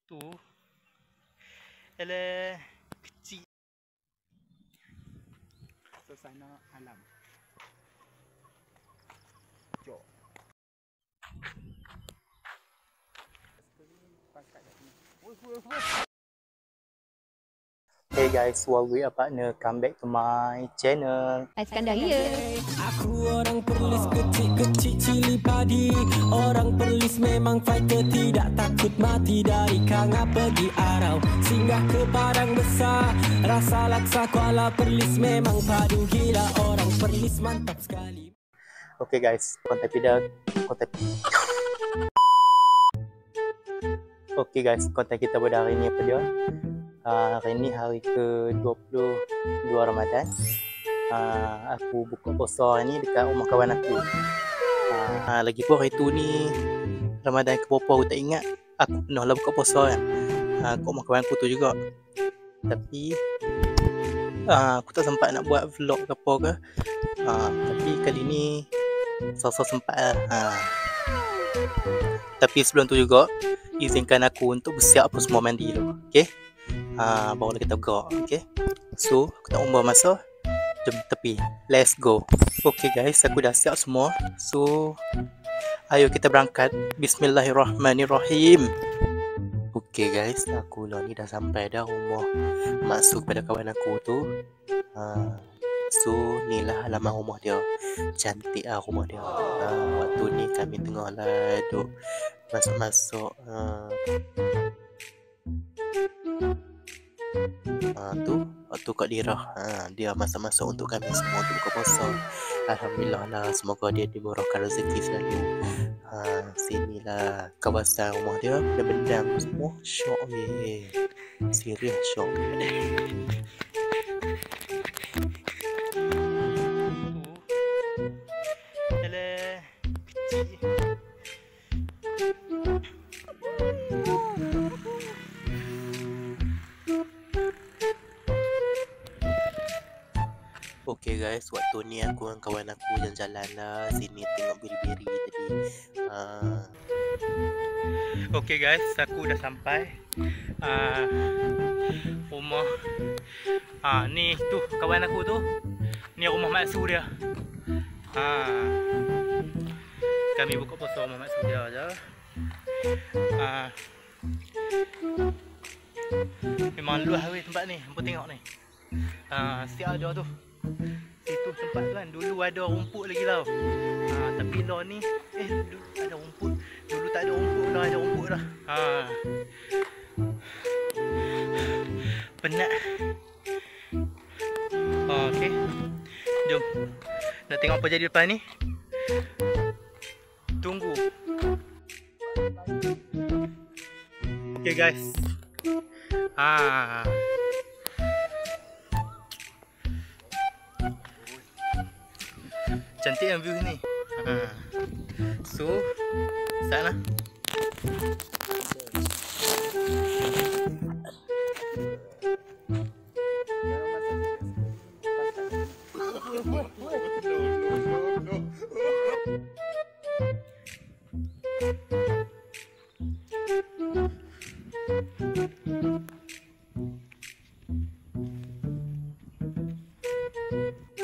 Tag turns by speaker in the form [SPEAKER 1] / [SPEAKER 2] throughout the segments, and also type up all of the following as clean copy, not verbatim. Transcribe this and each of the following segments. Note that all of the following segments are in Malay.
[SPEAKER 1] Tu ialah kecil. Suasana alam. Jom.
[SPEAKER 2] Hey guys, Huawei partner, come back to my channel.
[SPEAKER 3] Iskandar ya.
[SPEAKER 4] Aku orang perlis kecil-kecil cili padi. Orang perlis memang fighter, tidak takut mati. Dari Kanga pergi Arau, singgah ke Padang Besar. Rasa laksa Kuala Perlis memang padu gila. Orang perlis mantap sekali.
[SPEAKER 2] Okay guys, konten kita pada hari ni apa dia? Hari ni hari ke-22 Ramadan. Aku buka puasa hari ni dekat rumah kawan aku. Lagipun hari tu ni Ramadan ke berapa aku tak ingat. Aku pernah lah buka puasa kan. Kat rumah kawan aku tu juga. Tapi aku tak sempat nak buat vlog ke apa ke. Tapi kali ni so sempat lah. Tapi sebelum tu juga izinkan aku untuk bersiap apa semua mandi dulu. Okay, barulah kita bergerak. Okay, so aku tak umur masa, jom tepi, let's go. Okay guys, aku dah siap semua. So ayo kita berangkat. Bismillahirrahmanirrahim. Okay guys, aku lah ni dah sampai dah rumah masuk pada kawan aku tu. So ni lah halaman rumah dia. Cantik lah rumah dia. Waktu ni kami tengah lah duk masuk-masuk. Tu waktu Kak Dirah, dia masuk-masuk untuk kami semua untuk buka puasa. Alhamdulillah lah, semoga dia dimurahkan rezeki selalu. Sinilah kawasan rumah dia, benda-benda semua syok weh. Serius syok. Okay guys, waktu ni aku dengan kawan aku jalan-jalan lah sini tengok biri-biri tadi. Okay guys, aku dah sampai rumah. Ni tu kawan aku tu. Ni rumah mak su dia. Kami buka puasa rumah mak su dia je. Memang luas weh tempat ni. Hampa tengok ni. Setiap ada tu. Situ tempat tu kan dulu ada rumput lagi tau. Tapi lah ni dulu ada rumput. Dulu tak ada rumput dah, ada rumput dah. Penat. Okey. Jom. Nak tengok apa jadi depan ni? Tunggu. Okay guys. Cantik kan view ni. So sana.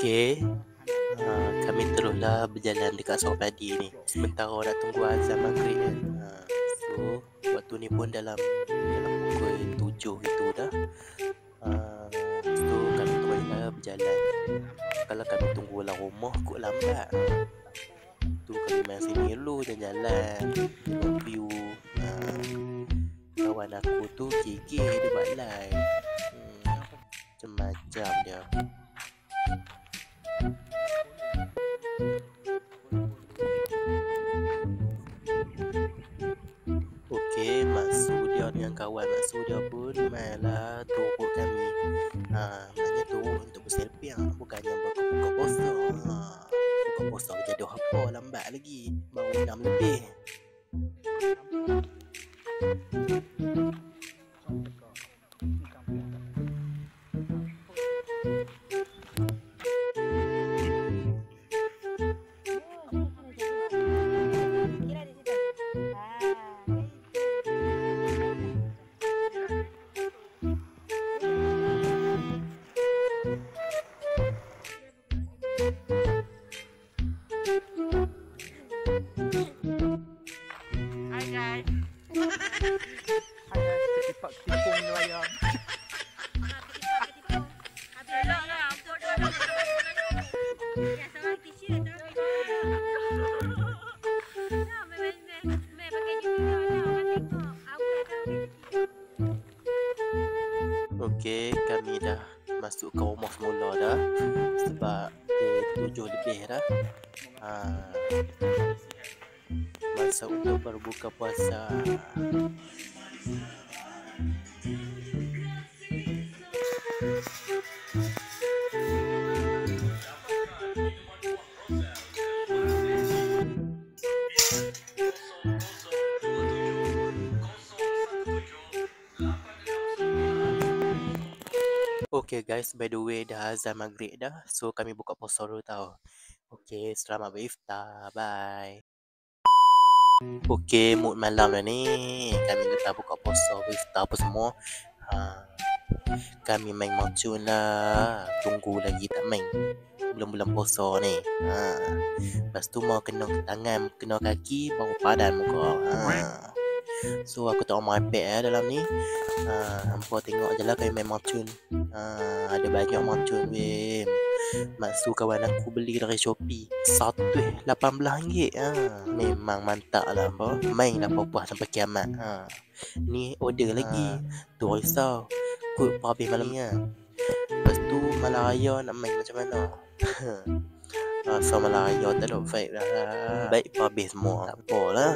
[SPEAKER 2] Okay, kami teruslah berjalan dekat sawah padi ni. Sementara nak tunggu azan maghrib kan. So waktu ni pun dalam pukul 7 itu dah. So kami teruslah berjalan. Kalau kami tunggu lah rumah kok lambat. Tu kami main sini dulu jalan-jalan, tengok view. Kawan aku tu gigih dia buat live. Macam-macam dia. Okey, Maksud dia dengan kawan Maksud dia pun mainlah turut kami. Maknanya turut untuk berselfie, bukannya buka puasa. Buka puasa jadi apa lambat lagi, baru 6 lebih.
[SPEAKER 1] Hanya ketipak-ketipung tu ayam.
[SPEAKER 2] Okey, kami dah masuk ke rumah semula dah. Sebab 7 lebih dah. Masa untuk berbuka puasa. Okay guys, by the way dah azan maghrib dah. So kami buka puasa dulu tau. Okay, selamat beriftar. Bye. Okay, mood malam dah ni. Kami dah buka puasa, beriftar apa semua. Kami main macun lah. Tunggu lagi tak main. Bulan-bulan puasa ni. Lepas tu mau kena tangan, kena kaki, baru padan muka. So aku tak main iPad dalam ni. Hampa tengok je lah kami main macun. Ada banyak macun weh. Maksud kawan aku beli dari Shopee. Satu RM18. Memang mantap lah hampa. Main lah puas sampai kiamat. Ni order lagi. Tu risau. Kut habis malamnya. Lepas tu malam raya nak main macam mana? So malam raya tak ada vibe dah. Baik pun habis semua. Tak apalah.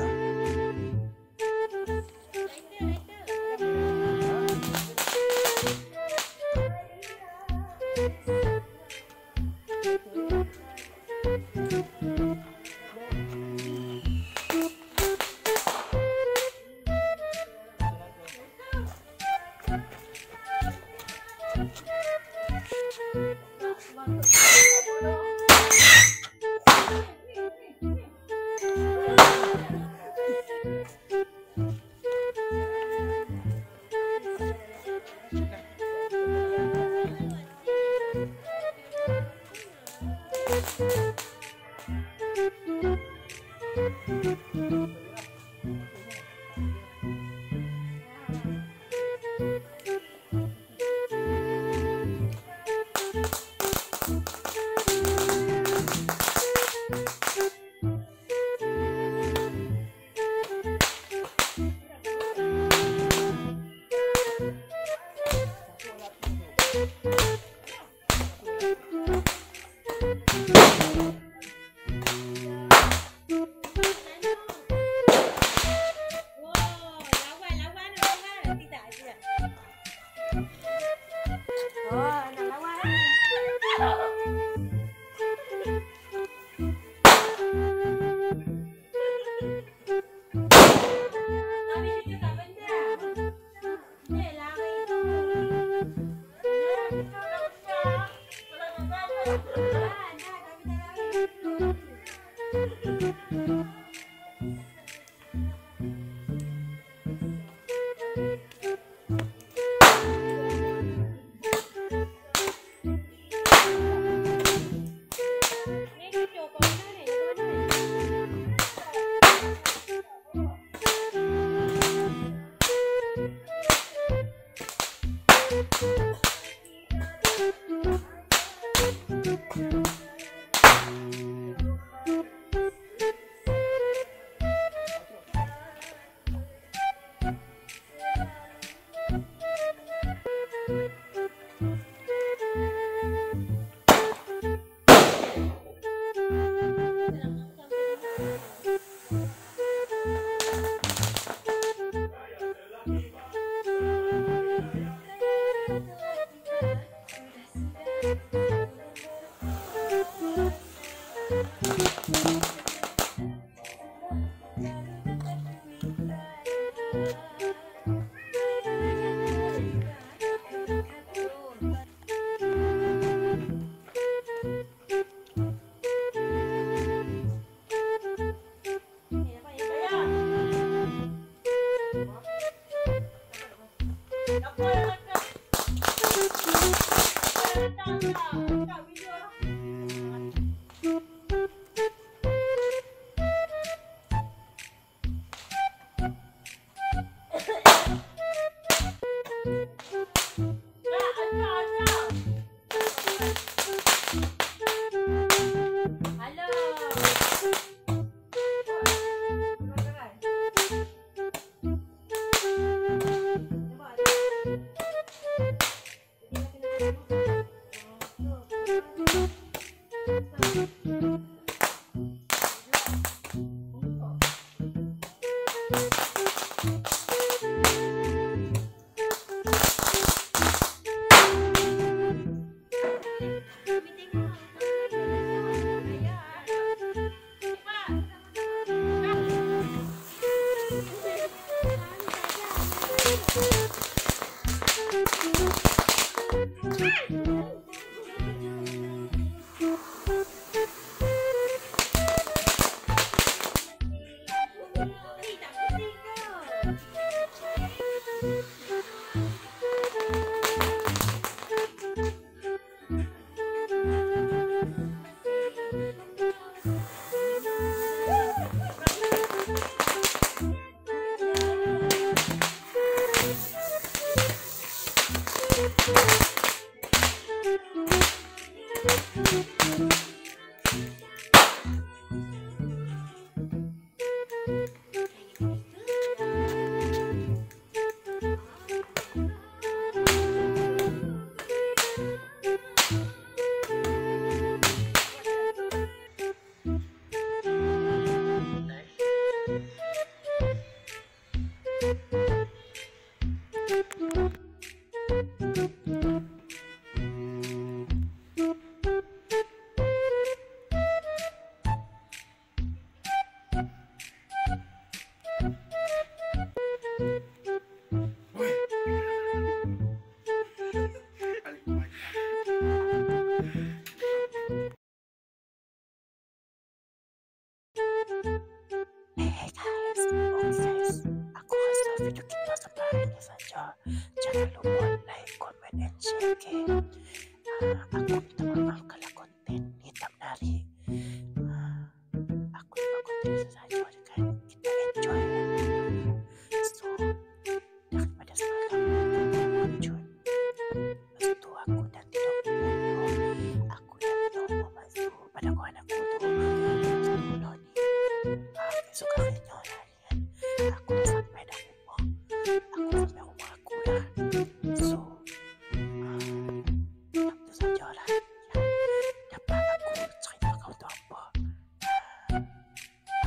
[SPEAKER 2] Hey guys, oke guys, aku rasa video kita sampai ini saja. Jangan lupa like, comment, and share, okay? Aku minta maaf kalau konten ini tak menarik. Aku cuma konten saja kan kita enjoy. So, daripada semalam muncul, lepas tu aku dah tidur dulu. Aku dah minum masuk pada kawan aku tu. Besok harinya lah ni kan, aku dah sampai dah rumah. Aku sampai rumah aku dah. So, itu sajalah yang dapat aku cerita kau tu apa.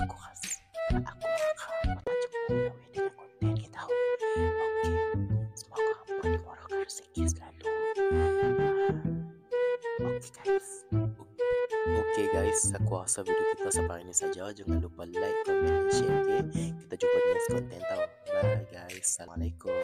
[SPEAKER 2] Aku rasa aku akan berjumpa dengan konten kita. Okey, semoga hampa dimurahkan rezeki selalu. Okey guys. Okey guys, aku rasa video kita sampai ini saja. Jangan lupa like, comment, dan share, okay? Kita jumpa di next konten tau. Bye guys. Assalamualaikum.